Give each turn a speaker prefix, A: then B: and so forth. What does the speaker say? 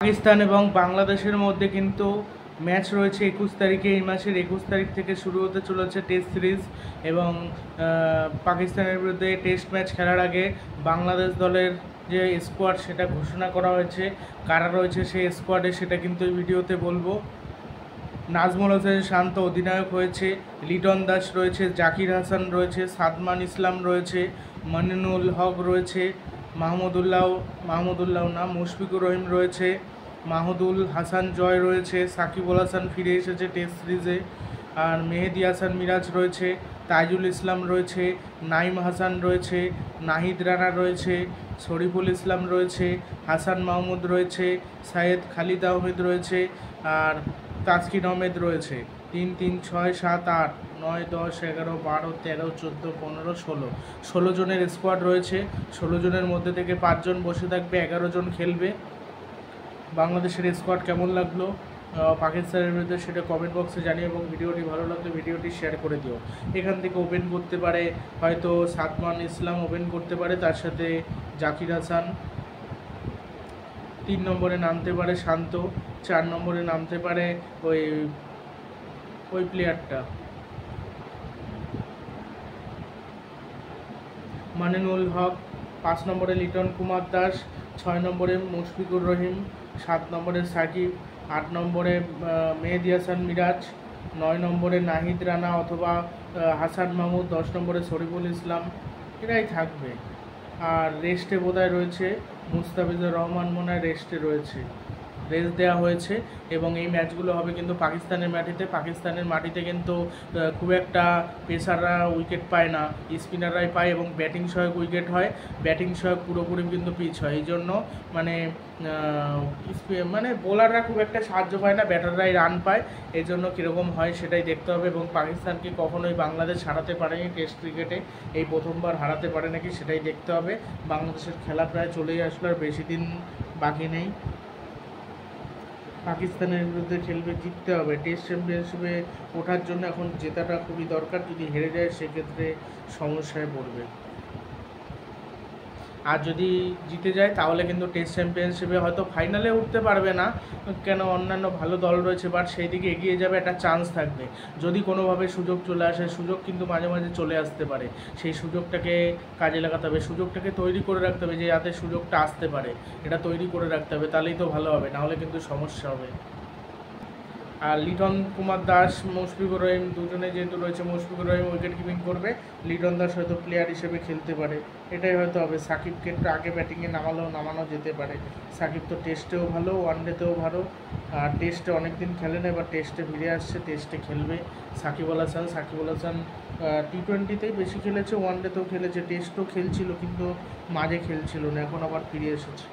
A: পাকিস্তান এবং বাংলাদেশের মধ্যে কিন্তু ম্যাচ রয়েছে 21 তারিখে। এই মাসের 21 তারিখ থেকে শুরু হতে চলেছে টেস্ট সিরিজ এবং পাকিস্তানের বিরুদ্ধে টেস্ট ম্যাচ খেলার আগে বাংলাদেশ দলের যে স্কোয়াড সেটা ঘোষণা করা হয়েছে। কারা রয়েছে সেই স্কোয়াডে সেটা কিন্তু এই ভিডিওতে বলবো। নাজমুল হোসেন শান্ত অধিনায়ক হয়েছে, লিটন দাস রয়েছে, জাকির হাসান রয়েছে, সাদমান ইসলাম রয়েছে, মনিনুল হক রয়েছে, মুশফিকুর রহিম রয়েছে, মাহমুদুল হাসান জয় রয়েছে, সাকিবুল হাসান ফিরে এসেছে টেস্ট সিরিজে, আর মেহেদি হাসান মিরাজ রয়েছে, তাইজুল ইসলাম রয়েছে, নাইম হাসান রয়েছে, নাহিদ রানা রয়েছে, শরীফুল ইসলাম রয়েছে, হাসান মাহমুদ রয়েছে, সাইয়েদ খালিদ আহমেদ রয়েছে, আর তাসকিন আহমেদ রয়েছে। 3, 3, 6, 7, 8, 9, 10, 11, 12, 13, 14, 15, 16 16 জনের স্কোয়াড রয়েছে। 16 জনের মধ্যে থেকে 5 জন বসে থাকবে, 11 জন খেলবে। বাংলাদেশের স্কোয়াড কেমন লাগলো পাকিস্তানের বিরুদ্ধে সেটা কমেন্ট বক্সে জানিয়ে, এবং ভিডিওটি ভালো লাগলে ভিডিওটি শেয়ার করে দিও। এখান থেকে ওপেন করতে পারে হয়তো সাদমান ইসলাম ওপেন করতে পারে, তার সাথে জাকির হাসান। 3 নম্বরে নামতে পারে শান্ত, 4 নম্বরে নামতে পারে ওই প্লেয়ারটা মনিনুল হক, 5 নম্বরে লিটন কুমার দাস, 6 নম্বরে মুশফিকুর রহিম, 7 নম্বরে সাকিব, 8 নম্বরে মেহেদি হাসান মিরাজ, 9 নম্বরে নাহিদ রানা অথবা হাসান মাহমুদ, 10 নম্বরে শরীফুল ইসলাম। এরাই থাকবে। আর রেস্টে বোধহয় রয়েছে মুস্তাফিজুর রহমান, মনে হয় রেস্টে রয়েছে, রেস্ট দেওয়া হয়েছে। এবং এই ম্যাচগুলো হবে কিন্তু পাকিস্তানের মাটিতে কিন্তু খুব একটা পেসাররা উইকেট পায় না, স্পিনাররাই পায়, এবং ব্যাটিং সহায়ক উইকেট হয়, ব্যাটিং সহায়ক পুরোপুরি কিন্তু পিচ হয়। এই জন্য মানে বোলাররা খুব একটা সাহায্য পায় না, ব্যাটাররাই রান পায়। এই জন্য কীরকম হয় সেটাই দেখতে হবে। এবং পাকিস্তানকে কখনোই বাংলাদেশ হারাতে পারেনি টেস্ট ক্রিকেটে, এই প্রথমবার হারাতে পারে নাকি সেটাই দেখতে হবে। বাংলাদেশের খেলা প্রায় চলেই আসলো, আর বেশি দিন বাকি নেই। পাকিস্তানের বিরুদ্ধে খেলবে, জিততে হবে। টেস্ট চ্যাম্পিয়নশিপে ওঠার জন্য এখন জেতাটা খুবই দরকার। যদি হেরে যায় সেক্ষেত্রে সমস্যায় পড়বে। আর যদি জিতে যায় তাহলে কিন্তু টেস্ট চ্যাম্পিয়নশিপে হয়তো ফাইনালে উঠতে পারবে না, কেন অন্যান্য ভালো দল রয়েছে, বাট সেই দিকে এগিয়ে যাবে, একটা চান্স থাকবে। যদি কোনোভাবে সুযোগ চলে আসে, সুযোগ কিন্তু মাঝে মাঝে চলে আসতে পারে, সেই সুযোগটাকে কাজে লাগাতে হবে, সুযোগটাকে তৈরি করে রাখতে হবে, যে যাতে সুযোগটা আসতে পারে এটা তৈরি করে রাখতে হবে, তাহলেই তো ভালো হবে, নাহলে কিন্তু সমস্যা হবে। আর লিটন কুমার দাস, মুশফিকুর রহিম দুজনে যেহেতু রয়েছে, মুশফিকুর রহিম উইকেট কিপিং করবে, লিটন দাস হয়তো প্লেয়ার হিসেবে খেলতে পারে, এটাই হয়তো হবে। সাকিবকে একটু আগে ব্যাটিংয়ে নামানো যেতে পারে। সাকিব তো টেস্টেও ভালো, ওয়ানডেতেও ভালো, আর টেস্টে অনেক দিন খেলে না, এবার টেস্টে ফিরে আসছে, টেস্টে খেলবে। সাকিবুল হাসান T20তেই বেশি খেলেছে, ওয়ানডেতেও খেলেছে, টেস্টও খেলছিল কিন্তু মাঝে খেলছিল না, এখন আবার ফিরে এসেছে।